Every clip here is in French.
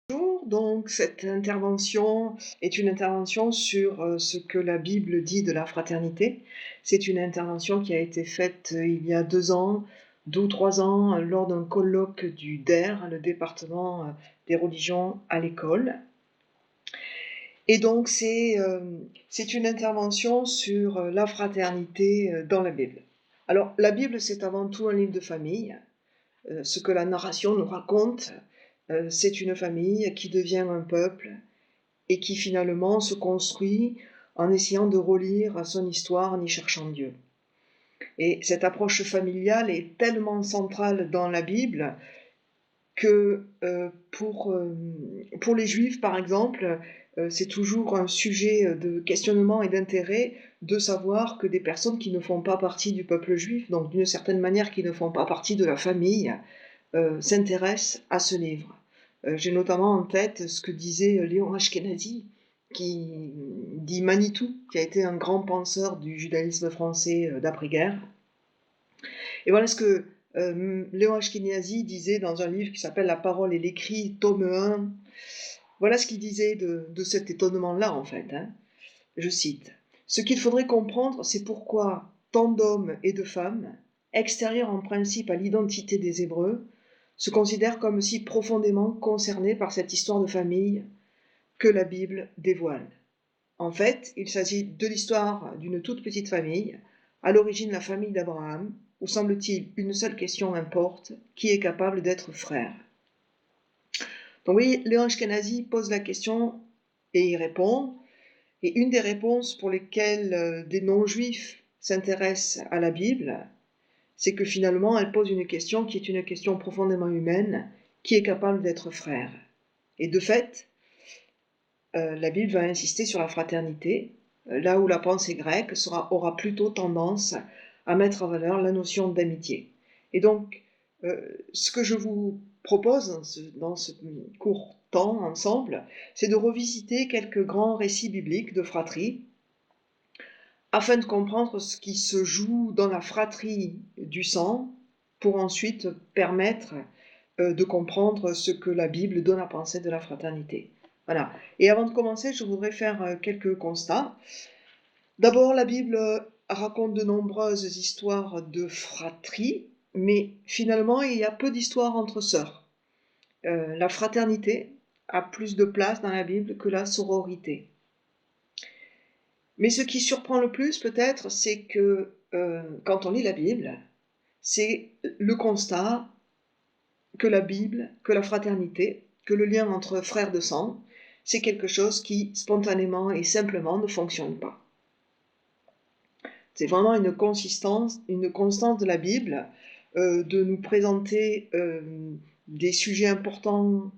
Bonjour, donc cette intervention est une intervention sur ce que la Bible dit de la fraternité. C'est une intervention qui a été faite il y a 2 ans, 2 ou 3 ans, lors d'un colloque du DER, le département des religions à l'école. Et donc c'est une intervention sur la fraternité dans la Bible. Alors la Bible, c'est avant tout un livre de famille. Ce que la narration nous raconte, c'est une famille qui devient un peuple et qui finalement se construit en essayant de relire son histoire en y cherchant Dieu. Et cette approche familiale est tellement centrale dans la Bible que pour les Juifs, par exemple, c'est toujours un sujet de questionnement et d'intérêt de savoir que des personnes qui ne font pas partie du peuple juif, donc d'une certaine manière qui ne font pas partie de la famille, s'intéressent à ce livre. J'ai notamment en tête ce que disait Léon Ashkenazi, qui dit Manitou, qui a été un grand penseur du judaïsme français d'après-guerre. Et voilà ce que Léon Ashkenazi disait dans un livre qui s'appelle La parole et l'écrit, tome 1. Voilà ce qu'il disait de cet étonnement-là, en fait. Je cite. « Ce qu'il faudrait comprendre, c'est pourquoi tant d'hommes et de femmes, extérieurs en principe à l'identité des Hébreux, se considèrent comme si profondément concernés par cette histoire de famille que la Bible dévoile. En fait, il s'agit de l'histoire d'une toute petite famille, à l'origine la famille d'Abraham, où semble-t-il une seule question importe, qui est capable d'être frère. » Donc oui, Léon Ashkenazi pose la question et y répond. Et une des réponses pour lesquelles des non-juifs s'intéressent à la Bible, c'est que finalement elle pose une question qui est une question profondément humaine, qui est capable d'être frère. Et de fait, la Bible va insister sur la fraternité, là où la pensée grecque aura plutôt tendance à mettre en valeur la notion d'amitié. Et donc, ce que je vous propose dans ce court temps ensemble, c'est de revisiter quelques grands récits bibliques de fratrie, afin de comprendre ce qui se joue dans la fratrie du sang, pour ensuite permettre de comprendre ce que la Bible donne à penser de la fraternité. Voilà. Et avant de commencer, je voudrais faire quelques constats. D'abord, la Bible raconte de nombreuses histoires de fratrie, mais finalement, il y a peu d'histoires entre sœurs. La fraternité a plus de place dans la Bible que la sororité. Mais ce qui surprend le plus, peut-être, c'est que quand on lit la Bible, c'est le constat que la Bible, que la fraternité, que le lien entre frères de sang, c'est quelque chose qui, spontanément et simplement, ne fonctionne pas. C'est vraiment une constance de la Bible de nous présenter des sujets importants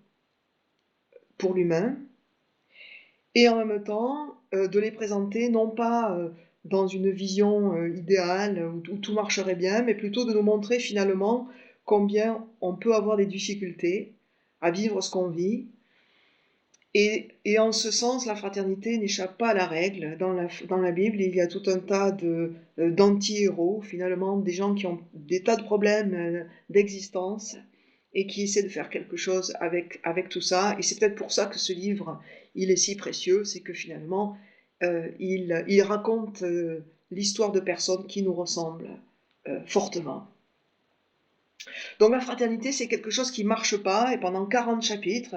pour l'humain, et en même temps de les présenter non pas dans une vision idéale où tout marcherait bien, mais plutôt de nous montrer finalement combien on peut avoir des difficultés à vivre ce qu'on vit. Et en ce sens, la fraternité n'échappe pas à la règle. Dans la Bible, il y a tout un tas d'anti-héros, finalement, des gens qui ont des tas de problèmes d'existence et qui essaient de faire quelque chose avec tout ça. Et c'est peut-être pour ça que ce livre, il est si précieux, c'est que finalement, il raconte l'histoire de personnes qui nous ressemblent fortement. Donc la fraternité, c'est quelque chose qui ne marche pas, et pendant 40 chapitres,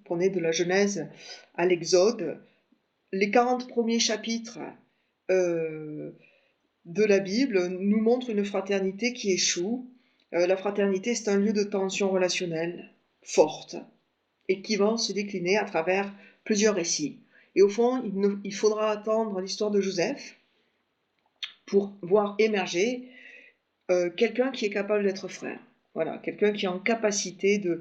prenez de la Genèse à l'Exode, les 40 premiers chapitres de la Bible nous montrent une fraternité qui échoue. La fraternité, c'est un lieu de tension relationnelle forte, et qui va se décliner à travers plusieurs récits. Et au fond, il faudra attendre l'histoire de Joseph pour voir émerger quelqu'un qui est capable d'être frère. Voilà, quelqu'un qui est en capacité de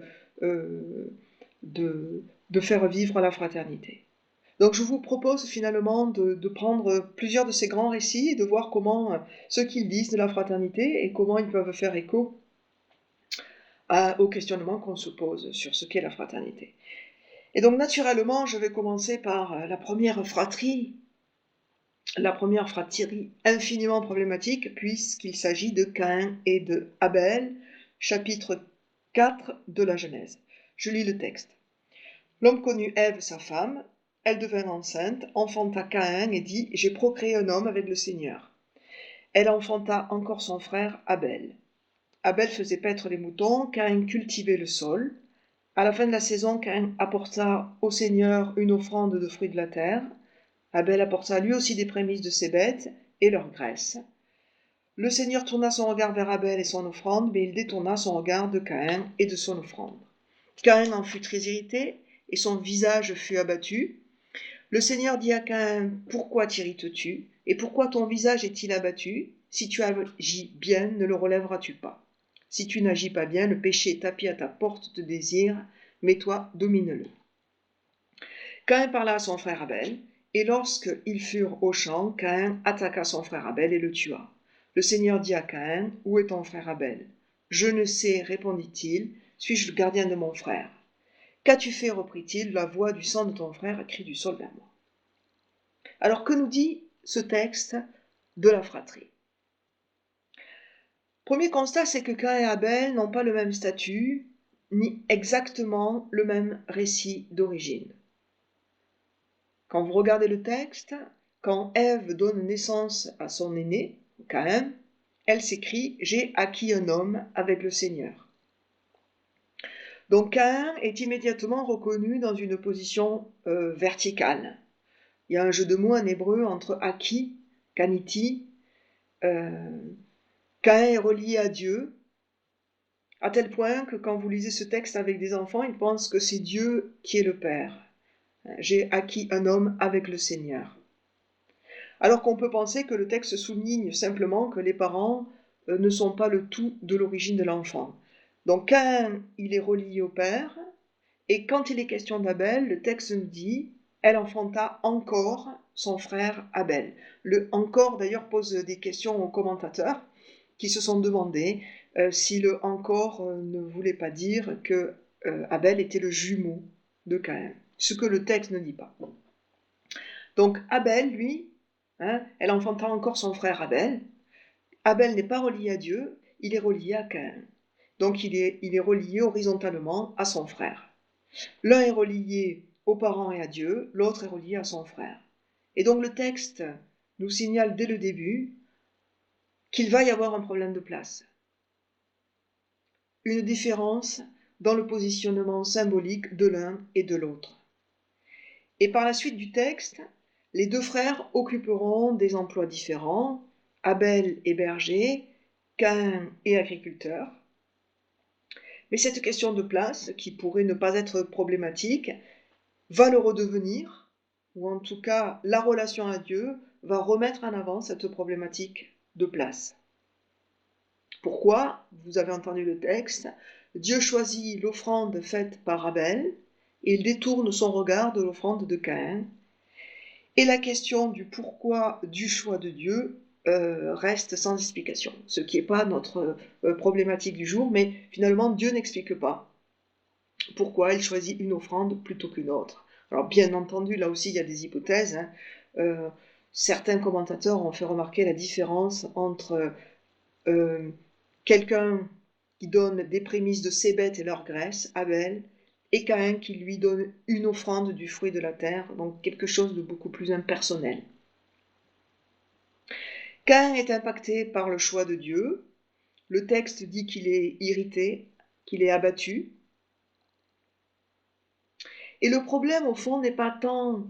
faire vivre la fraternité. Donc je vous propose finalement de prendre plusieurs de ces grands récits et de voir comment ce qu'ils disent de la fraternité et comment ils peuvent faire écho au questionnement qu'on se pose sur ce qu'est la fraternité. Et donc naturellement, je vais commencer par la première fratrie infiniment problématique, puisqu'il s'agit de Caïn et de Abel, chapitre 4 de la Genèse. Je lis le texte. L'homme connut Ève, sa femme, elle devint enceinte, enfanta Caïn et dit « J'ai procréé un homme avec le Seigneur ». Elle enfanta encore son frère Abel. Abel faisait paître les moutons, Caïn cultivait le sol. À la fin de la saison, Caïn apporta au Seigneur une offrande de fruits de la terre. Abel apporta lui aussi des prémices de ses bêtes et leur graisse. Le Seigneur tourna son regard vers Abel et son offrande, mais il détourna son regard de Caïn et de son offrande. Caïn en fut très irrité, et son visage fut abattu. Le Seigneur dit à Caïn, « Pourquoi t'irrites-tu, et pourquoi ton visage est-il abattu? Si tu agis bien, ne le relèveras-tu pas? Si tu n'agis pas bien, le péché tapis à ta porte te désire, mais toi, domine-le. » Caïn parla à son frère Abel, et lorsqu'ils furent au champ, Caïn attaqua son frère Abel et le tua. Le Seigneur dit à Caïn, « Où est ton frère Abel? » « Je ne sais, répondit-il, suis-je le gardien de mon frère? Qu'as-tu fait, reprit-il, la voix du sang de ton frère crie du sol vers moi. » Alors que nous dit ce texte de la fratrie? Premier constat, c'est que Caïn et Abel n'ont pas le même statut, ni exactement le même récit d'origine. Quand vous regardez le texte, quand Ève donne naissance à son aîné, Caïn, elle s'écrie « J'ai acquis un homme avec le Seigneur ». Donc Caïn est immédiatement reconnu dans une position verticale. Il y a un jeu de mots en hébreu entre acquis, kaniti. Caïn est relié à Dieu, à tel point que quand vous lisez ce texte avec des enfants, ils pensent que c'est Dieu qui est le Père. J'ai acquis un homme avec le Seigneur. Alors qu'on peut penser que le texte souligne simplement que les parents ne sont pas le tout de l'origine de l'enfant. Donc Caïn, il est relié au Père, et quand il est question d'Abel, le texte nous dit « Elle enfanta encore son frère Abel ». Le « encore » d'ailleurs pose des questions aux commentateurs qui se sont demandé si le « encore » ne voulait pas dire que Abel était le jumeau de Caïn, ce que le texte ne dit pas. Donc Abel, lui, elle enfanta encore son frère Abel. Abel n'est pas relié à Dieu, il est relié à Caïn. Donc il est relié horizontalement à son frère. L'un est relié aux parents et à Dieu, l'autre est relié à son frère. Et donc le texte nous signale dès le début qu'il va y avoir un problème de place. Une différence dans le positionnement symbolique de l'un et de l'autre. Et par la suite du texte, les deux frères occuperont des emplois différents. Abel est berger, Caïn est agriculteur. Mais cette question de place, qui pourrait ne pas être problématique, va le redevenir, ou en tout cas la relation à Dieu va remettre en avant cette problématique de place. Pourquoi? Vous avez entendu le texte. Dieu choisit l'offrande faite par Abel et il détourne son regard de l'offrande de Caïn. Et la question du pourquoi du choix de Dieu reste sans explication, ce qui n'est pas notre problématique du jour, mais finalement Dieu n'explique pas pourquoi il choisit une offrande plutôt qu'une autre. Alors bien entendu, là aussi il y a des hypothèses. Certains commentateurs ont fait remarquer la différence entre quelqu'un qui donne des prémices de ses bêtes et leur graisse, Abel, et Caïn qui lui donne une offrande du fruit de la terre, donc quelque chose de beaucoup plus impersonnel. Caïn est impacté par le choix de Dieu. Le texte dit qu'il est irrité, qu'il est abattu. Et le problème, au fond, n'est pas tant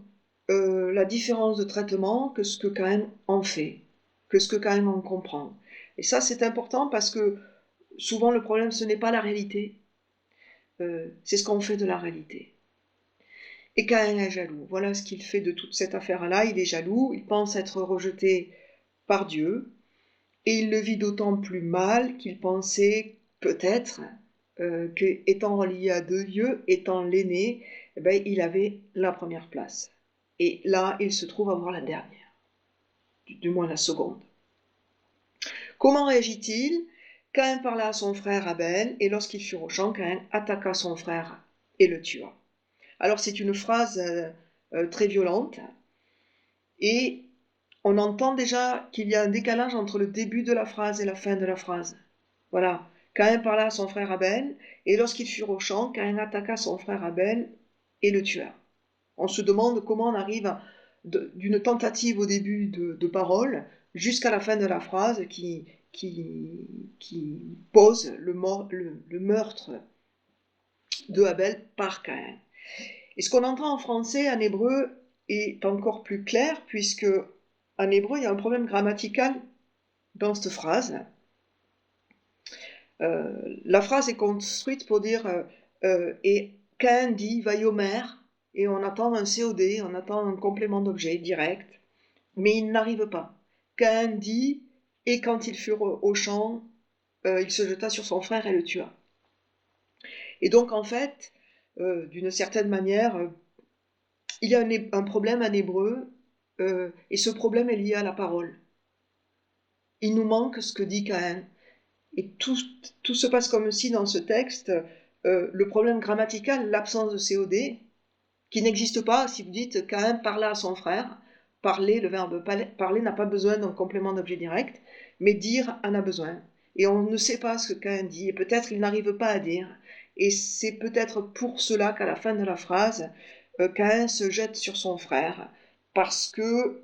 la différence de traitement que ce que Caïn en fait, que ce que Caïn en comprend. Et ça, c'est important parce que souvent, le problème, ce n'est pas la réalité. C'est ce qu'on fait de la réalité. Et Caïn est jaloux. Voilà ce qu'il fait de toute cette affaire-là. Il est jaloux, il pense être rejeté par Dieu, et il le vit d'autant plus mal qu'il pensait peut-être qu'étant relié à Dieu, étant l'aîné, eh ben, il avait la première place. Et là, il se trouve avoir la dernière, du moins la seconde. Comment réagit-il? Caïn parla à son frère Abel, et lorsqu'ils furent au champ, Caïn attaqua son frère et le tua. Alors c'est une phrase très violente, et on entend déjà qu'il y a un décalage entre le début de la phrase et la fin de la phrase. Voilà, Caïn parla à son frère Abel, et lorsqu'ils furent au champ, Caïn attaqua son frère Abel et le tueur. On se demande comment on arrive d'une tentative au début de parole jusqu'à la fin de la phrase qui pose le meurtre de Abel par Caïn. Et ce qu'on entend en français, en hébreu, est encore plus clair, puisque en hébreu, il y a un problème grammatical dans cette phrase. La phrase est construite pour dire et Caïn dit Vayomer, et on attend un COD, on attend un complément d'objet direct, mais il n'arrive pas. Caïn dit, et quand ils furent au champ, il se jeta sur son frère et le tua. Et donc en fait, d'une certaine manière, il y a un problème en hébreu, et ce problème est lié à la parole. Il nous manque ce que dit Caïn. Et tout se passe comme si dans ce texte, le problème grammatical, l'absence de COD, qui n'existe pas si vous dites Caïn parla à son frère. Parler, le verbe parler n'a pas besoin d'un complément d'objet direct, mais dire en a besoin. Et on ne sait pas ce que Caïn dit, et peut-être il n'arrive pas à dire. Et c'est peut-être pour cela qu'à la fin de la phrase, Caïn se jette sur son frère, parce que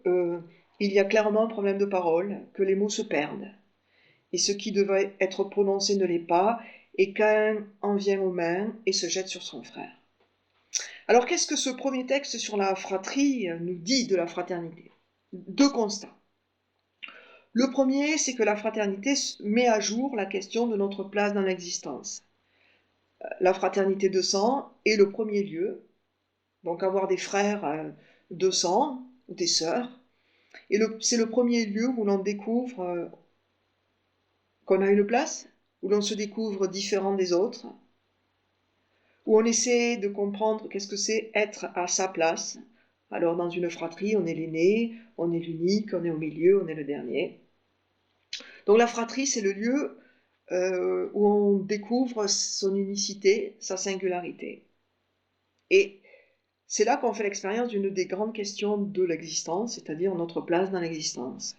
il y a clairement un problème de parole, que les mots se perdent. Et ce qui devait être prononcé ne l'est pas, et Caïn en vient aux mains et se jette sur son frère. Alors qu'est-ce que ce premier texte sur la fratrie nous dit de la fraternité? Deux constats. Le premier, c'est que la fraternité met à jour la question de notre place dans l'existence. La fraternité de sang est le premier lieu, donc avoir des frères de sang ou des sœurs, et c'est le premier lieu où l'on découvre qu'on a une place, où l'on se découvre différent des autres, où on essaie de comprendre qu'est-ce que c'est être à sa place. Alors dans une fratrie, on est l'aîné, on est l'unique, on est au milieu, on est le dernier. Donc la fratrie, c'est le lieu où on découvre son unicité, sa singularité. Et c'est là qu'on fait l'expérience d'une des grandes questions de l'existence, c'est-à-dire notre place dans l'existence.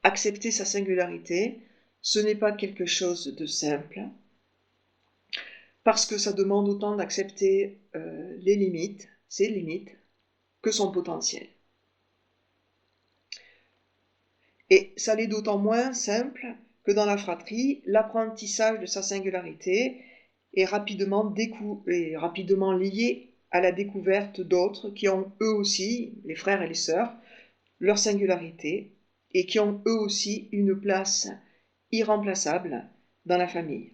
Accepter sa singularité, ce n'est pas quelque chose de simple, parce que ça demande autant d'accepter les limites, ses limites, que son potentiel. Et ça l'est d'autant moins simple que dans la fratrie, l'apprentissage de sa singularité est rapidement lié à la découverte d'autres qui ont eux aussi, les frères et les sœurs, leur singularité et qui ont eux aussi une place irremplaçable dans la famille.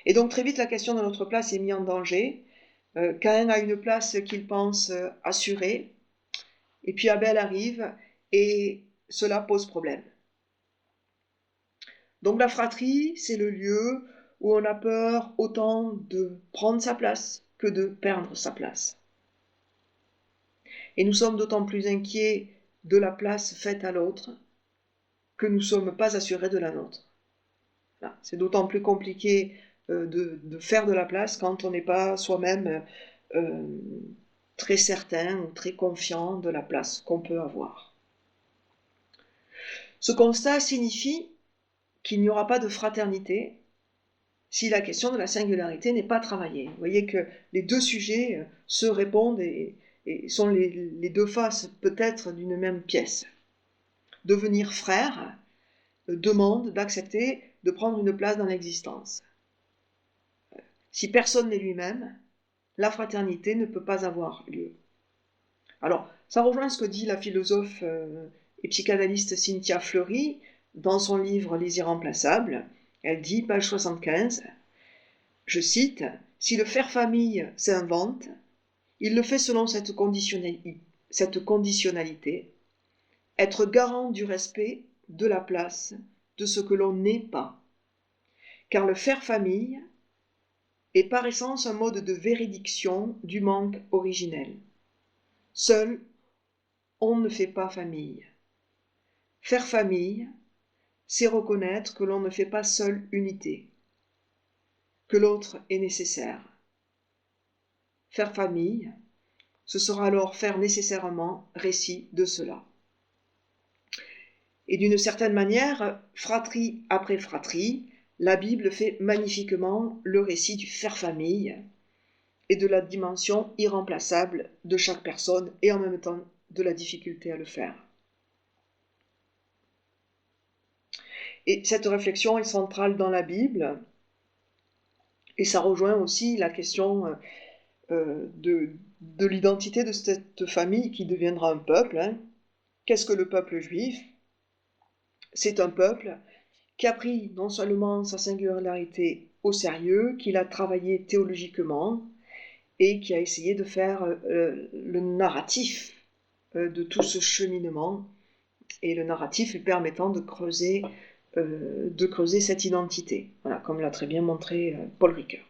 Et donc très vite la question de notre place est mise en danger. Caïn a une place qu'il pense assurée, et puis Abel arrive et cela pose problème. Donc la fratrie, c'est le lieu où on a peur autant de prendre sa place que de perdre sa place. Et nous sommes d'autant plus inquiets de la place faite à l'autre que nous ne sommes pas assurés de la nôtre. Là, c'est d'autant plus compliqué de faire de la place quand on n'est pas soi-même très certain ou très confiant de la place qu'on peut avoir. Ce constat signifie qu'il n'y aura pas de fraternité si la question de la singularité n'est pas travaillée. Vous voyez que les deux sujets se répondent et sont les deux faces peut-être d'une même pièce. Devenir frère demande d'accepter de prendre une place dans l'existence. Si personne n'est lui-même, la fraternité ne peut pas avoir lieu. Alors, ça rejoint ce que dit la philosophe et psychanalyste Cynthia Fleury dans son livre Les Irremplaçables. Elle dit, page 75, je cite, « Si le faire famille s'invente, il le fait selon cette conditionnalité, être garant du respect, de la place, de ce que l'on n'est pas. Car le faire famille est par essence un mode de véridiction du manque originel. Seul, on ne fait pas famille. Faire famille, c'est reconnaître que l'on ne fait pas seul unité, que l'autre est nécessaire. Faire famille, ce sera alors faire nécessairement récit de cela. » Et d'une certaine manière, fratrie après fratrie, la Bible fait magnifiquement le récit du faire famille, et de la dimension irremplaçable de chaque personne et en même temps de la difficulté à le faire. Et cette réflexion est centrale dans la Bible et ça rejoint aussi la question de l'identité de cette famille qui deviendra un peuple. Qu'est-ce que le peuple juif? C'est un peuple qui a pris non seulement sa singularité au sérieux, qu'il a travaillé théologiquement et qui a essayé de faire le narratif de tout ce cheminement et le narratif lui permettant de creuser cette identité, voilà, comme l'a très bien montré Paul Ricoeur.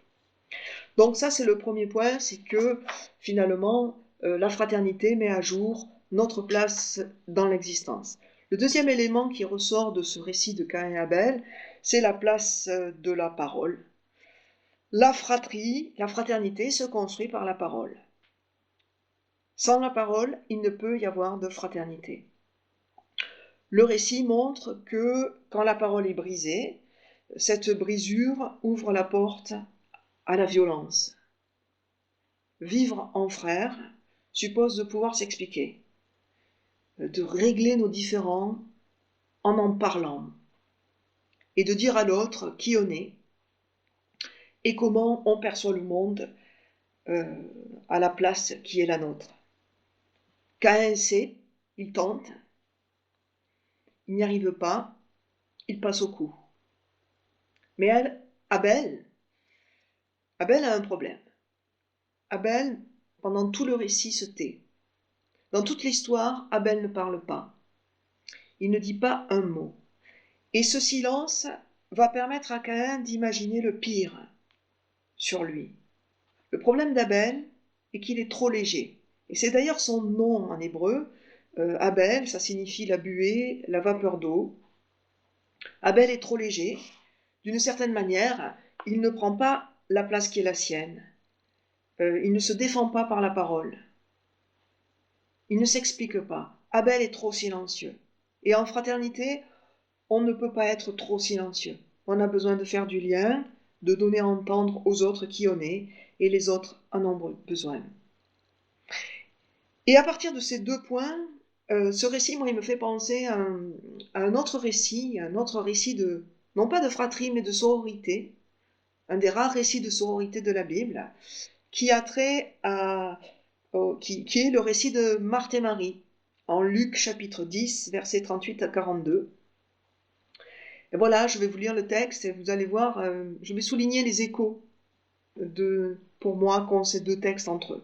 Donc ça, c'est le premier point, c'est que finalement, la fraternité met à jour notre place dans l'existence. Le deuxième élément qui ressort de ce récit de Caïn et Abel, c'est la place de la parole. La fraternité se construit par la parole. Sans la parole, il ne peut y avoir de fraternité. Le récit montre que quand la parole est brisée, cette brisure ouvre la porte à la violence. Vivre en frère suppose de pouvoir s'expliquer, de régler nos différends en parlant, et de dire à l'autre qui on est et comment on perçoit le monde à la place qui est la nôtre. Caïn sait, il tente, il n'y arrive pas, il passe au cou. Mais Abel a un problème. Abel, pendant tout le récit, se tait. Dans toute l'histoire, Abel ne parle pas. Il ne dit pas un mot. Et ce silence va permettre à Caïn d'imaginer le pire sur lui. Le problème d'Abel est qu'il est trop léger. Et c'est d'ailleurs son nom en hébreu. Abel, ça signifie la buée, la vapeur d'eau. Abel est trop léger. D'une certaine manière, il ne prend pas la place qui est la sienne. Il ne se défend pas par la parole. Il ne s'explique pas. Abel est trop silencieux. Et en fraternité, on ne peut pas être trop silencieux. On a besoin de faire du lien, de donner à entendre aux autres qui on est, et les autres en ont besoin. Et à partir de ces deux points, ce récit, moi, il me fait penser à un autre récit de, non pas de fratrie, mais de sororité, un des rares récits de sororité de la Bible, qui a trait qui est le récit de Marthe et Marie, en Luc chapitre 10, versets 38 à 42. Et voilà, je vais vous lire le texte et vous allez voir, je vais souligner les échos pour moi qu'ont ces deux textes entre eux.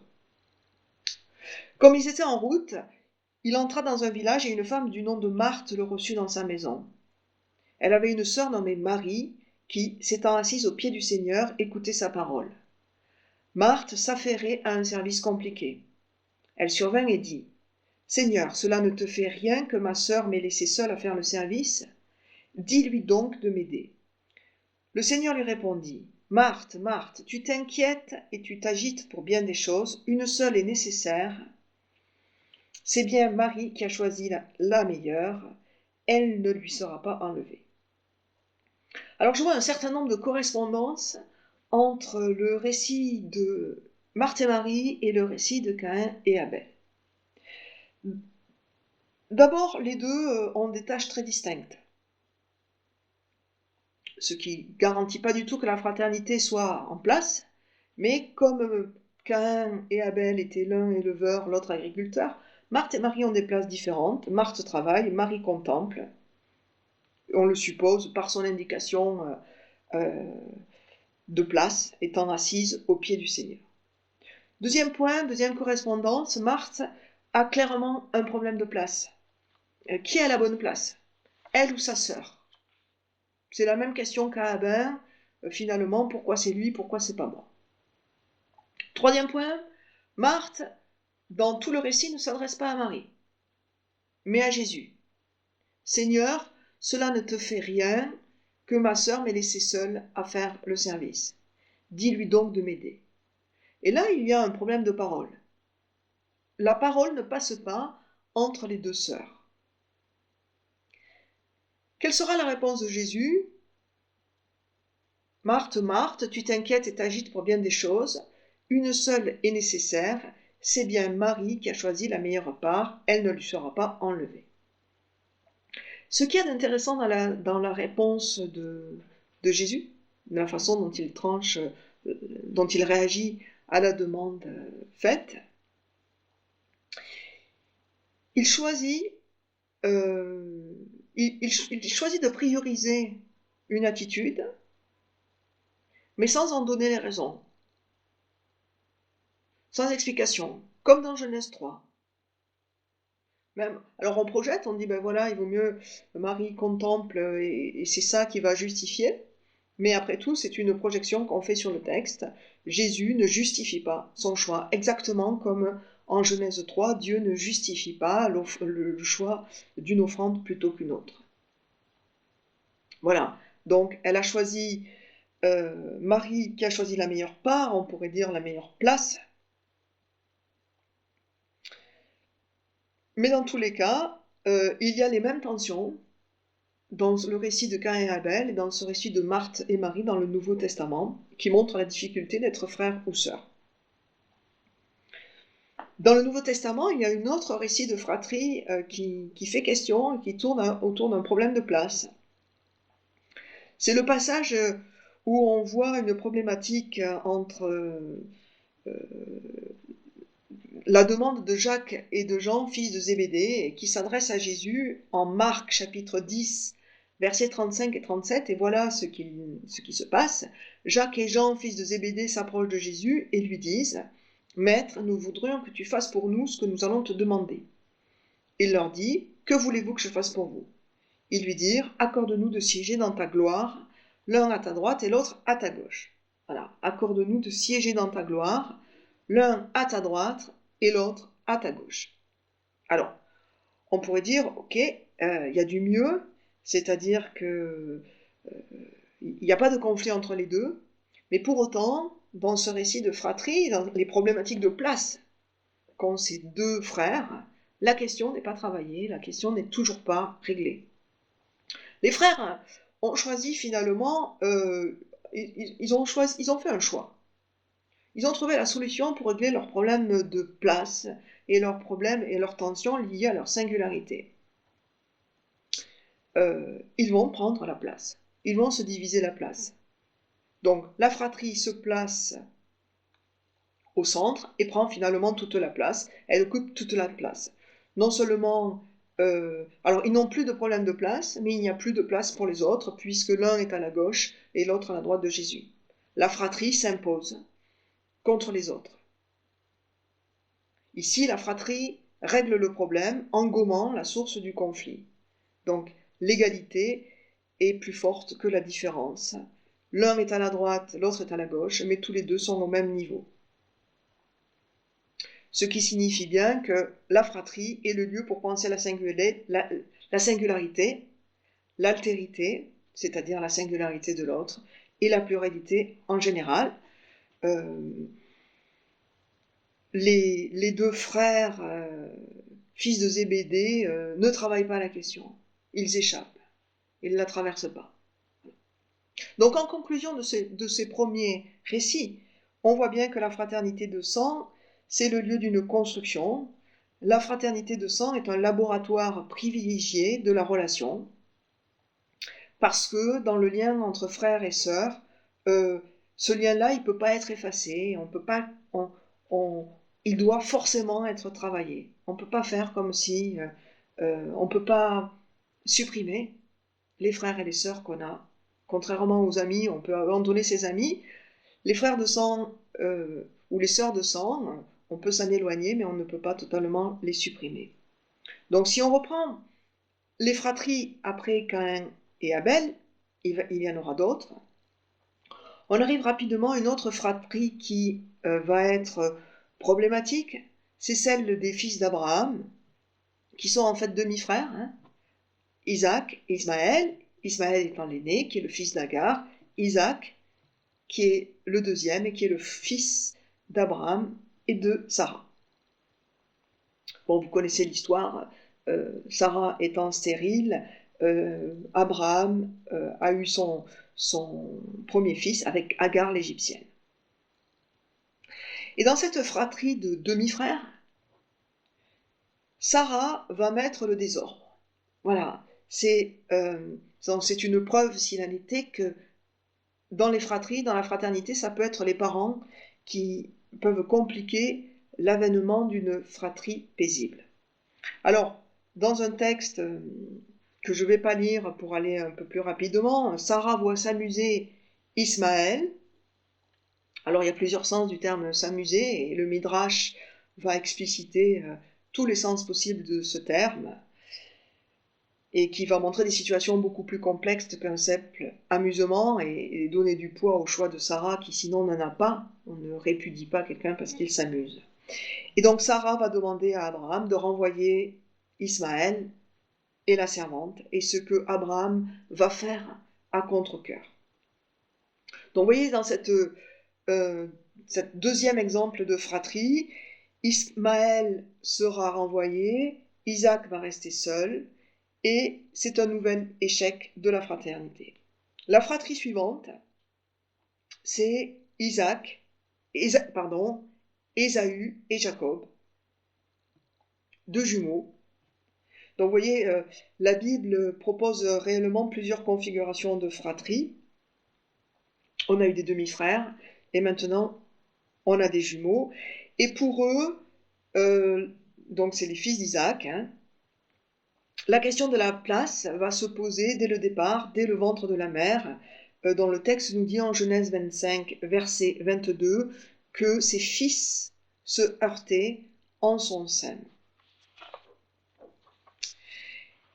Comme ils étaient en route, il entra dans un village et une femme du nom de Marthe le reçut dans sa maison. Elle avait une sœur nommée Marie qui, s'étant assise aux pieds du Seigneur, écoutait sa parole. Marthe s'affairait à un service compliqué. Elle survint et dit : « Seigneur, cela ne te fait rien que ma sœur m'ait laissée seule à faire le service ? Dis-lui donc de m'aider. » Le Seigneur lui répondit : « Marthe, Marthe, tu t'inquiètes et tu t'agites pour bien des choses, une seule est nécessaire. C'est bien Marie qui a choisi la meilleure, elle ne lui sera pas enlevée. » Alors je vois un certain nombre de correspondances entre le récit de Marthe et Marie et le récit de Caïn et Abel. D'abord, les deux ont des tâches très distinctes, ce qui ne garantit pas du tout que la fraternité soit en place, mais comme Caïn et Abel étaient l'un éleveur, l'autre agriculteur, Marthe et Marie ont des places différentes. Marthe travaille, Marie contemple. On le suppose par son indication de place, étant assise au pied du Seigneur. Deuxième point, deuxième correspondance, Marthe a clairement un problème de place. Qui a la bonne place ? Elle ou sa sœur ? C'est la même question qu'à Abel, finalement, pourquoi c'est lui, pourquoi c'est pas moi ? Troisième point, Marthe, dans tout le récit, ne s'adresse pas à Marie, mais à Jésus. Seigneur, cela ne te fait rien que ma sœur m'ait laissée seule à faire le service. Dis-lui donc de m'aider. Et là, il y a un problème de parole. La parole ne passe pas entre les deux sœurs. Quelle sera la réponse de Jésus ? Marthe, Marthe, tu t'inquiètes et t'agites pour bien des choses. une seule est nécessaire, c'est bien Marie qui a choisi la meilleure part, elle ne lui sera pas enlevée. Ce qu'il y a d'intéressant dans la réponse de Jésus, de la façon dont il tranche, dont il réagit à la demande faite, il choisit de prioriser une attitude, mais sans en donner les raisons, sans explication, comme dans Genèse 3. Même, alors on projette, on dit ben voilà, il vaut mieux Marie contemple et c'est ça qui va justifier, mais après tout c'est une projection qu'on fait sur le texte. Jésus ne justifie pas son choix, exactement comme en Genèse 3, Dieu ne justifie pas le choix d'une offrande plutôt qu'une autre. Voilà, donc elle a choisi, Marie qui a choisi la meilleure part, on pourrait dire la meilleure place. Mais dans tous les cas, il y a les mêmes tensions dans le récit de Caïn et Abel et dans ce récit de Marthe et Marie dans le Nouveau Testament, qui montrent la difficulté d'être frère ou sœur. Dans le Nouveau Testament, il y a un autre récit de fratrie qui fait question et qui tourne autour d'un problème de place. C'est le passage où on voit une problématique entre la demande de Jacques et de Jean, fils de Zébédée, qui s'adresse à Jésus en Marc chapitre 10, versets 35 et 37, et voilà ce qui se passe. Jacques et Jean, fils de Zébédée, s'approchent de Jésus et lui disent « Maître, nous voudrions que tu fasses pour nous ce que nous allons te demander. » Il leur dit « Que voulez-vous que je fasse pour vous ?» Ils lui dirent « Accorde-nous de siéger dans ta gloire, l'un à ta droite et l'autre à ta gauche. » Voilà, accorde-nous de siéger dans ta gloire, l'un à ta droite et l'autre à ta gauche. Alors, on pourrait dire, ok, il y a du mieux, c'est-à-dire que il n'y a pas de conflit entre les deux, mais pour autant, dans ce récit de fratrie, dans les problématiques de place qu'ont ces deux frères, la question n'est pas travaillée, la question n'est toujours pas réglée. Les frères ont choisi finalement, ils ont fait un choix. Ils ont trouvé la solution pour régler leurs problèmes de place et leurs problèmes et leurs tensions liées à leur singularité. Ils vont prendre la place. Ils vont se diviser la place. Donc la fratrie se place au centre et prend finalement toute la place. Elle occupe toute la place. Non seulement... alors ils n'ont plus de problème de place, mais il n'y a plus de place pour les autres, puisque l'un est à la gauche et l'autre à la droite de Jésus. La fratrie s'impose contre les autres. Ici, la fratrie règle le problème en gommant la source du conflit. Donc, l'égalité est plus forte que la différence. L'un est à la droite, l'autre est à la gauche, mais tous les deux sont au même niveau. Ce qui signifie bien que la fratrie est le lieu pour penser la singularité, l'altérité, c'est-à-dire la singularité de l'autre, et la pluralité en général. Les deux frères, fils de Zébédée, ne travaillent pas la question. Ils échappent. Ils ne la traversent pas. Donc en conclusion de ces premiers récits, on voit bien que la fraternité de sang, c'est le lieu d'une construction. La fraternité de sang est un laboratoire privilégié de la relation, parce que dans le lien entre frères et sœurs, ce lien-là, il ne peut pas être effacé, il doit forcément être travaillé. On ne peut pas faire comme si... on ne peut pas supprimer les frères et les sœurs qu'on a. Contrairement aux amis, on peut abandonner ses amis. Les frères de sang ou les sœurs de sang, on peut s'en éloigner, mais on ne peut pas totalement les supprimer. Donc si on reprend les fratries après Caïn et Abel, il y en aura d'autres. On arrive rapidement à une autre fratrie qui va être problématique, c'est celle des fils d'Abraham, qui sont en fait demi-frères, Isaac et Ismaël, Ismaël étant l'aîné, qui est le fils d'Agar, Isaac, qui est le deuxième et qui est le fils d'Abraham et de Sarah. Bon, vous connaissez l'histoire, Sarah étant stérile, Abraham a eu son premier fils avec Agar l'égyptienne. Et dans cette fratrie de demi-frères, Sarah va mettre le désordre. Voilà, c'est une preuve, s'il en était, que dans les fratries, dans la fraternité, ça peut être les parents qui peuvent compliquer l'avènement d'une fratrie paisible. Alors, dans un texte que je ne vais pas lire pour aller un peu plus rapidement, Sarah voit s'amuser Ismaël. Alors, il y a plusieurs sens du terme s'amuser, et le Midrash va expliciter tous les sens possibles de ce terme, et qui va montrer des situations beaucoup plus complexes qu'un simple amusement, et donner du poids au choix de Sarah, qui sinon n'en a pas. On ne répudie pas quelqu'un parce qu'il s'amuse. Et donc Sarah va demander à Abraham de renvoyer Ismaël et la servante, et ce que Abraham va faire à contre-cœur. Donc vous voyez, dans cette deuxième exemple de fratrie, Ismaël sera renvoyé, Isaac va rester seul, et c'est un nouvel échec de la fraternité. La fratrie suivante, c'est Ésaü et Jacob, deux jumeaux. Donc vous voyez, la Bible propose réellement plusieurs configurations de fratrie. On a eu des demi-frères, et maintenant on a des jumeaux. Et pour eux, donc c'est les fils d'Isaac, la question de la place va se poser dès le départ, dès le ventre de la mère, dont le texte nous dit en Genèse 25, verset 22, que ses fils se heurtaient en son sein.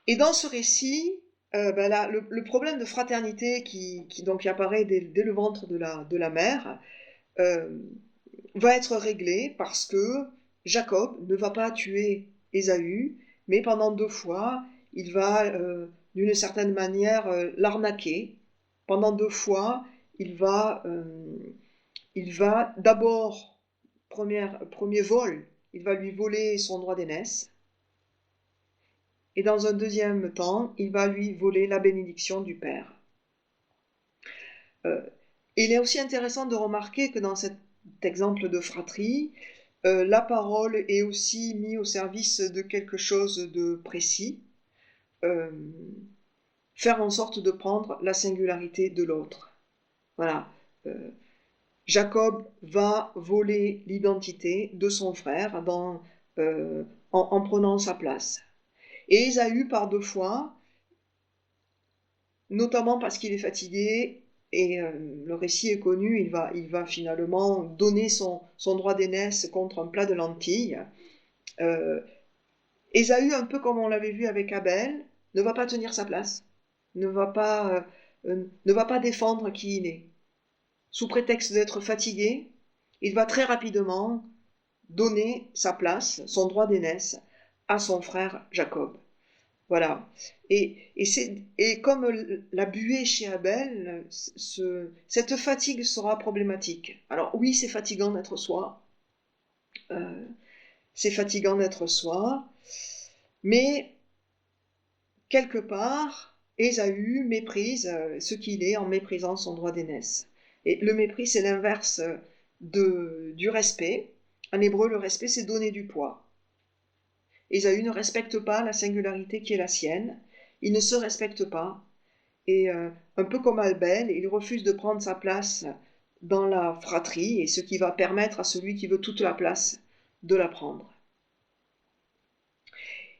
Et dans ce récit, le problème de fraternité qui apparaît dès le ventre de la mère va être réglé parce que Jacob ne va pas tuer Ésaü, mais pendant 2 fois, il va d'une certaine manière l'arnaquer. Pendant 2 fois, il va d'abord, premier vol, il va lui voler son droit d'aînesse. Et dans un deuxième temps, il va lui voler la bénédiction du Père. Il est aussi intéressant de remarquer que dans cet exemple de fratrie, la parole est aussi mise au service de quelque chose de précis, faire en sorte de prendre la singularité de l'autre. Voilà. Jacob va voler l'identité de son frère en prenant sa place. Et Ésaü, par 2 fois, notamment parce qu'il est fatigué, et le récit est connu, il va finalement donner son droit d'aînesse contre un plat de lentilles. Ésaü, un peu comme on l'avait vu avec Abel, ne va pas tenir sa place, ne va pas défendre qui il est. Sous prétexte d'être fatigué, il va très rapidement donner sa place, son droit d'aînesse, à son frère Jacob. Voilà. Et comme la buée chez Abel, cette fatigue sera problématique. Alors oui, c'est fatigant d'être soi. Mais quelque part, Ésaü méprise ce qu'il est en méprisant son droit d'aînesse. Et le mépris, c'est l'inverse du respect. En hébreu, le respect, c'est donner du poids. Ésaü ne respecte pas la singularité qui est la sienne, il ne se respecte pas, et un peu comme Abel, il refuse de prendre sa place dans la fratrie, et ce qui va permettre à celui qui veut toute la place de la prendre.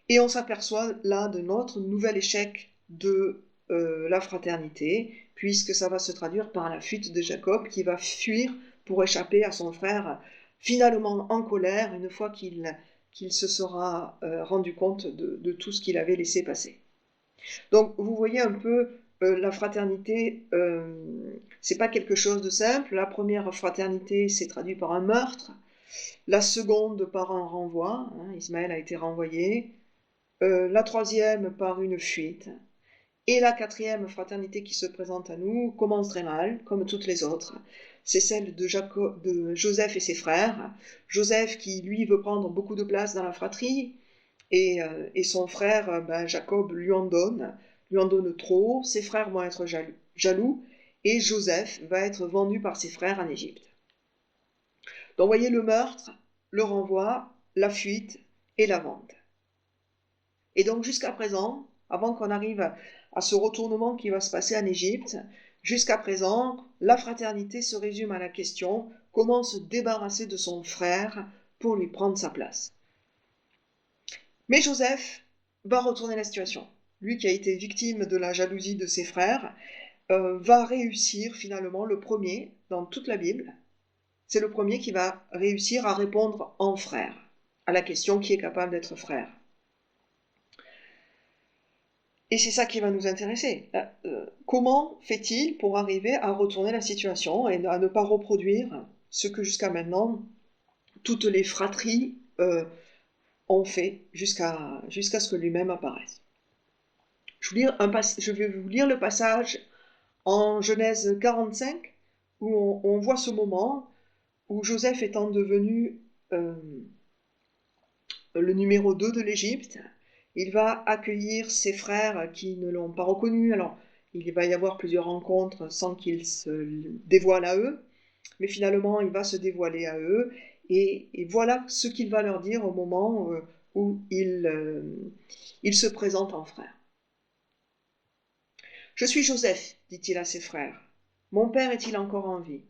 Et on s'aperçoit là de notre nouvel échec de la fraternité, puisque ça va se traduire par la fuite de Jacob, qui va fuir pour échapper à son frère, finalement en colère, une fois qu'il se sera rendu compte de tout ce qu'il avait laissé passer. Donc vous voyez un peu, la fraternité, c'est pas quelque chose de simple. La première fraternité s'est traduite par un meurtre, la seconde par un renvoi, Ismaël a été renvoyé, la troisième par une fuite, et la quatrième fraternité qui se présente à nous commence très mal, comme toutes les autres. C'est celle de Joseph et ses frères. Joseph qui, lui, veut prendre beaucoup de place dans la fratrie, et son frère, Jacob, lui en donne trop. Ses frères vont être jaloux, et Joseph va être vendu par ses frères en Égypte. Donc, vous voyez le meurtre, le renvoi, la fuite et la vente. Et donc, jusqu'à présent, avant qu'on arrive à ce retournement qui va se passer en Égypte, jusqu'à présent, la fraternité se résume à la question « Comment se débarrasser de son frère pour lui prendre sa place ?» Mais Joseph va retourner la situation. Lui qui a été victime de la jalousie de ses frères, va réussir finalement le premier dans toute la Bible. C'est le premier qui va réussir à répondre en frère à la question qui est capable d'être frère. Et c'est ça qui va nous intéresser. Comment fait-il pour arriver à retourner la situation et à ne pas reproduire ce que jusqu'à maintenant toutes les fratries ont fait jusqu'à ce que lui-même apparaisse. Je vais vous lire le passage en Genèse 45 où on voit ce moment où Joseph étant devenu le numéro 2 de l'Égypte, il va accueillir ses frères qui ne l'ont pas reconnu. Alors, il va y avoir plusieurs rencontres sans qu'il se dévoile à eux, mais finalement, il va se dévoiler à eux, et voilà ce qu'il va leur dire au moment où il se présente en frère. « Je suis Joseph, dit-il à ses frères. Mon père est-il encore en vie ?»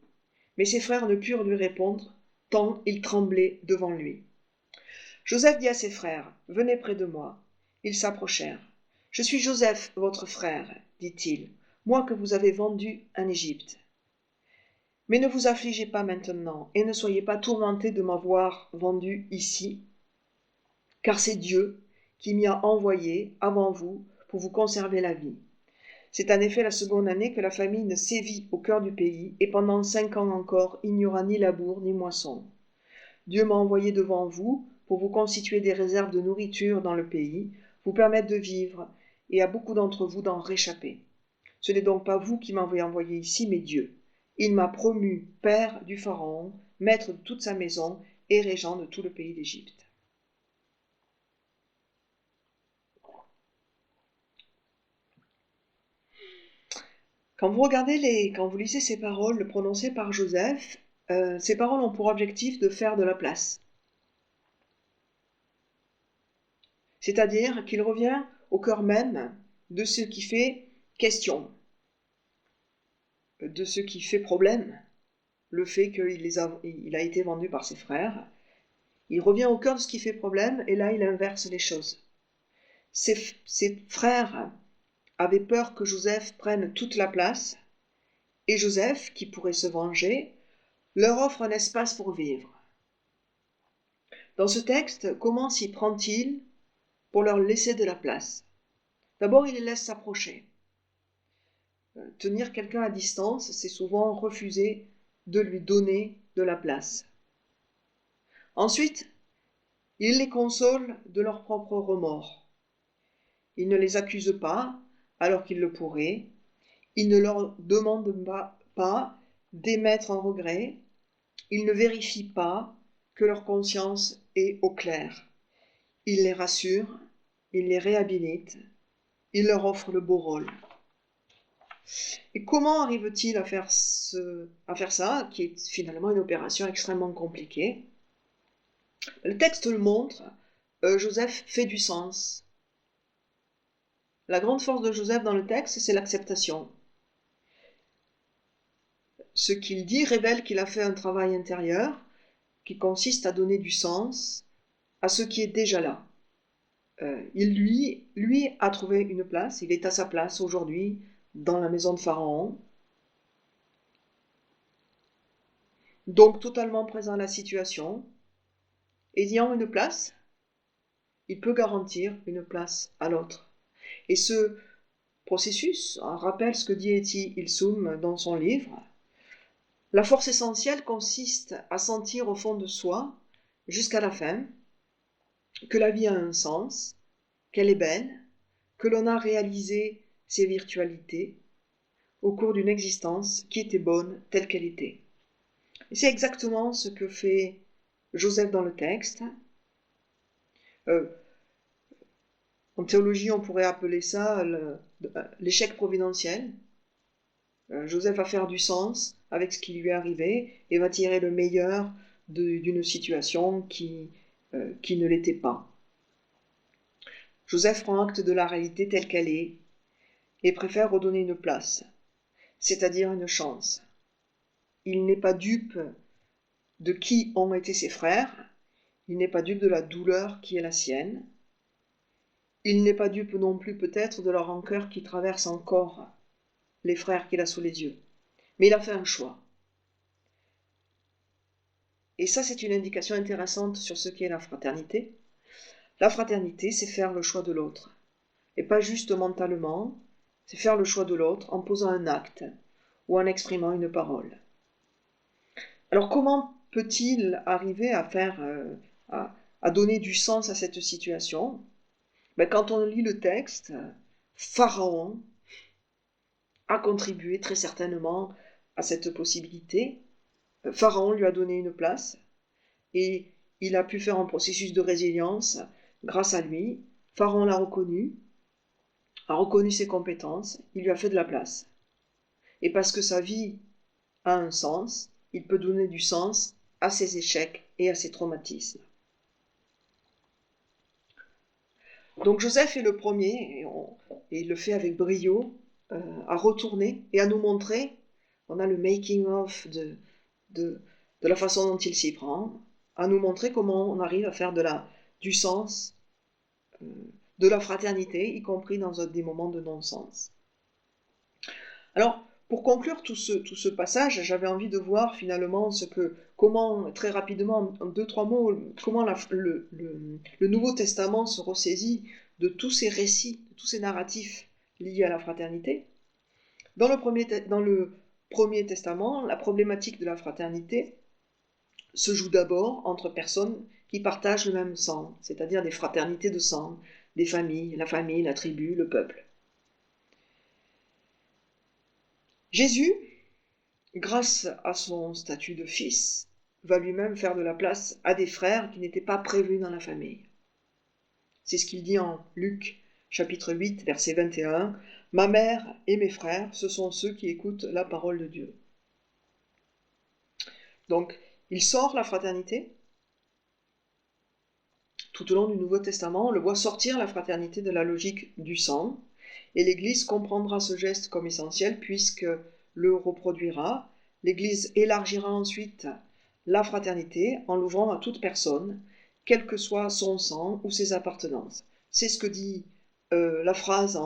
Mais ses frères ne purent lui répondre, tant ils tremblaient devant lui. Joseph dit à ses frères, « Venez près de moi. » Ils s'approchèrent. « Je suis Joseph, votre frère, dit-il, moi que vous avez vendu en Égypte. Mais ne vous affligez pas maintenant, et ne soyez pas tourmentés de m'avoir vendu ici, car c'est Dieu qui m'y a envoyé avant vous pour vous conserver la vie. C'est en effet la seconde année que la famine sévit au cœur du pays, et pendant 5 ans encore, il n'y aura ni labour ni moisson. Dieu m'a envoyé devant vous pour vous constituer des réserves de nourriture dans le pays, vous permettre de vivre, et à beaucoup d'entre vous d'en réchapper. Ce n'est donc pas vous qui m'avez envoyé ici, mais Dieu. Il m'a promu père du Pharaon, maître de toute sa maison et régent de tout le pays d'Égypte. » Quand vous lisez ces paroles prononcées par Joseph, ces paroles ont pour objectif de faire de la place. C'est-à-dire qu'il revient au cœur même de ce qui fait question, de ce qui fait problème, le fait qu'il a été vendu par ses frères. Il revient au cœur de ce qui fait problème, et là il inverse les choses. Ses frères avaient peur que Joseph prenne toute la place, et Joseph, qui pourrait se venger, leur offre un espace pour vivre. Dans ce texte, comment s'y prend-il pour leur laisser de la place? D'abord, il les laisse s'approcher. Tenir quelqu'un à distance, c'est souvent refuser de lui donner de la place. Ensuite, il les console de leur propre remords. Il ne les accuse pas, alors qu'il le pourrait. Il ne leur demande pas d'émettre un regret. Il ne vérifie pas que leur conscience est au clair. Il les rassure, il les réhabilite, il leur offre le beau rôle. Et comment arrive-t-il à faire ça, qui est finalement une opération extrêmement compliquée? Le texte le montre, Joseph fait du sens. La grande force de Joseph dans le texte, c'est l'acceptation. Ce qu'il dit révèle qu'il a fait un travail intérieur qui consiste à donner du sens à ce qui est déjà là. Lui a trouvé une place, il est à sa place aujourd'hui dans la maison de Pharaon. Donc totalement présent à la situation, ayant une place, il peut garantir une place à l'autre. Et ce processus rappelle ce que dit Etty Hillesum dans son livre. La force essentielle consiste à sentir au fond de soi, jusqu'à la fin, que la vie a un sens, qu'elle est belle, que l'on a réalisé ses virtualités au cours d'une existence qui était bonne telle qu'elle était. Et c'est exactement ce que fait Joseph dans le texte. En théologie, on pourrait appeler ça l'échec providentiel. Joseph va faire du sens avec ce qui lui est arrivé et va tirer le meilleur d'une situation qui ne l'était pas. Joseph prend acte de la réalité telle qu'elle est et préfère redonner une place, c'est-à-dire une chance. Il n'est pas dupe de qui ont été ses frères, il n'est pas dupe de la douleur qui est la sienne, il n'est pas dupe non plus peut-être de la rancœur qui traverse encore les frères qu'il a sous les yeux. Mais il a fait un choix. Et ça, c'est une indication intéressante sur ce qu'est la fraternité. La fraternité, c'est faire le choix de l'autre. Et pas juste mentalement, c'est faire le choix de l'autre en posant un acte ou en exprimant une parole. Alors comment peut-il arriver à faire, à donner du sens à cette situation? Quand on lit le texte, Pharaon a contribué très certainement à cette possibilité. Pharaon lui a donné une place et il a pu faire un processus de résilience grâce à lui. Pharaon l'a reconnu, a reconnu ses compétences, il lui a fait de la place. Et parce que sa vie a un sens, il peut donner du sens à ses échecs et à ses traumatismes. Donc Joseph est le premier, et il le fait avec brio, à retourner et à nous montrer, on a le making of de la façon dont il s'y prend, à nous montrer comment on arrive à faire du sens, de la fraternité, y compris dans des moments de non-sens. Alors, pour conclure tout ce passage, j'avais envie de voir finalement comment, très rapidement, en 2-3 mots, comment le Nouveau Testament se ressaisit de tous ces récits, de tous ces narratifs liés à la fraternité. Dans le Premier Testament, la problématique de la fraternité se joue d'abord entre personnes qui partagent le même sang, c'est-à-dire des fraternités de sang, des familles, la tribu, le peuple. Jésus, grâce à son statut de fils, va lui-même faire de la place à des frères qui n'étaient pas prévus dans la famille. C'est ce qu'il dit en Luc, chapitre 8, verset 21. « Ma mère et mes frères, ce sont ceux qui écoutent la parole de Dieu. » Donc, il sort la fraternité. Tout au long du Nouveau Testament, on le voit sortir la fraternité de la logique du sang, et l'Église comprendra ce geste comme essentiel puisque le reproduira. L'Église élargira ensuite la fraternité en l'ouvrant à toute personne, quel que soit son sang ou ses appartenances. C'est ce que dit la phrase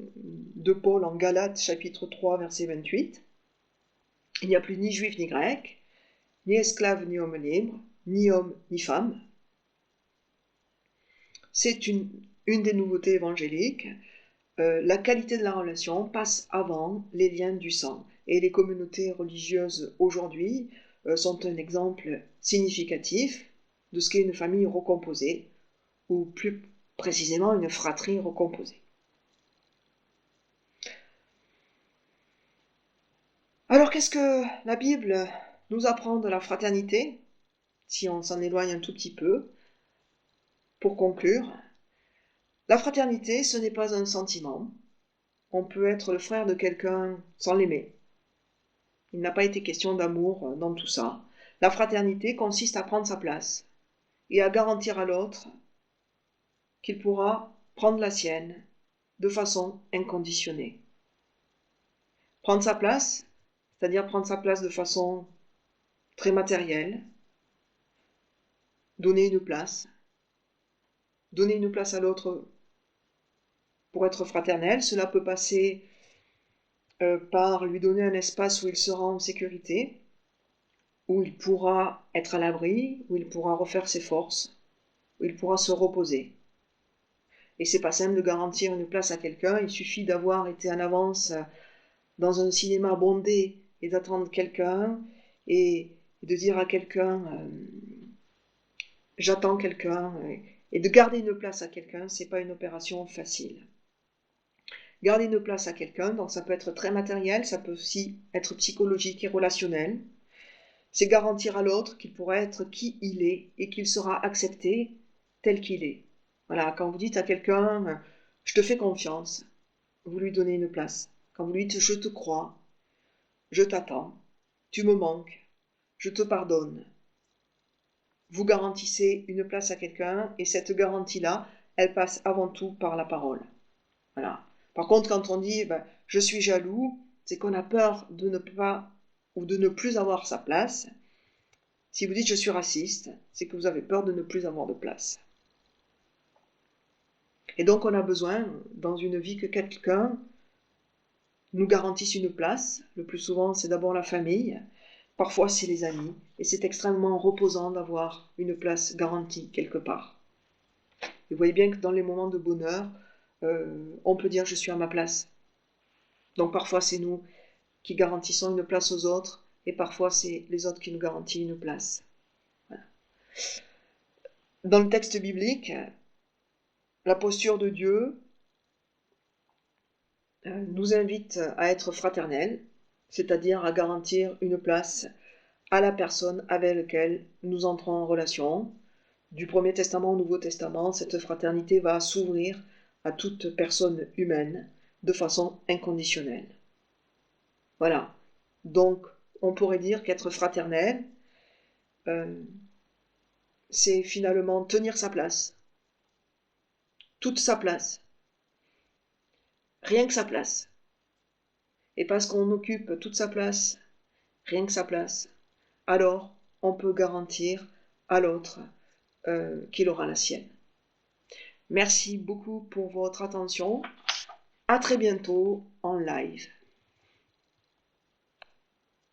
de Paul en Galates, chapitre 3, verset 28. Il n'y a plus ni juif ni grec, ni esclave ni homme libre, ni homme ni femme. C'est une des nouveautés évangéliques. La qualité de la relation passe avant les liens du sang. Et les communautés religieuses aujourd'hui sont un exemple significatif de ce qu'est une famille recomposée, ou plus précisément une fratrie recomposée. Alors qu'est-ce que la Bible nous apprend de la fraternité, si on s'en éloigne un tout petit peu? Pour conclure, la fraternité, ce n'est pas un sentiment. On peut être le frère de quelqu'un sans l'aimer. Il n'a pas été question d'amour dans tout ça. La fraternité consiste à prendre sa place et à garantir à l'autre qu'il pourra prendre la sienne de façon inconditionnée. Prendre sa place, c'est-à-dire prendre sa place de façon très matérielle, donner une place à l'autre pour être fraternel. Cela peut passer par lui donner un espace où il sera en sécurité, où il pourra être à l'abri, où il pourra refaire ses forces, où il pourra se reposer. Et c'est pas simple de garantir une place à quelqu'un, il suffit d'avoir été en avance dans un cinéma bondé et d'attendre quelqu'un et de dire à quelqu'un j'attends quelqu'un, et de garder une place à quelqu'un, c'est pas une opération facile. Garder une place à quelqu'un, donc ça peut être très matériel, ça peut aussi être psychologique et relationnel. C'est garantir à l'autre qu'il pourra être qui il est et qu'il sera accepté tel qu'il est. Voilà, quand vous dites à quelqu'un « je te fais confiance », vous lui donnez une place. Quand vous lui dites « je te crois »,« je t'attends »,« tu me manques »,« je te pardonne », vous garantissez une place à quelqu'un, et cette garantie-là, elle passe avant tout par la parole. Voilà. Par contre, quand on dit je suis jaloux, c'est qu'on a peur de ne pas ou de ne plus avoir sa place. Si vous dites je suis raciste, c'est que vous avez peur de ne plus avoir de place. Et donc on a besoin, dans une vie, que quelqu'un nous garantisse une place. Le plus souvent, c'est d'abord la famille. Parfois, c'est les amis. Et c'est extrêmement reposant d'avoir une place garantie quelque part. Et vous voyez bien que dans les moments de bonheur, on peut dire je suis à ma place. Donc parfois, c'est nous qui garantissons une place aux autres, et parfois, c'est les autres qui nous garantissent une place. Voilà. Dans le texte biblique, la posture de Dieu nous invite à être fraternels, c'est-à-dire à garantir une place à la personne avec laquelle nous entrons en relation. Du Premier Testament au Nouveau Testament, cette fraternité va s'ouvrir à toute personne humaine de façon inconditionnelle. Voilà. Donc, on pourrait dire qu'être fraternel, c'est finalement tenir sa place. Toute sa place. Rien que sa place. Et parce qu'on occupe toute sa place, rien que sa place, alors on peut garantir à l'autre qu'il aura la sienne. Merci beaucoup pour votre attention. À très bientôt en live.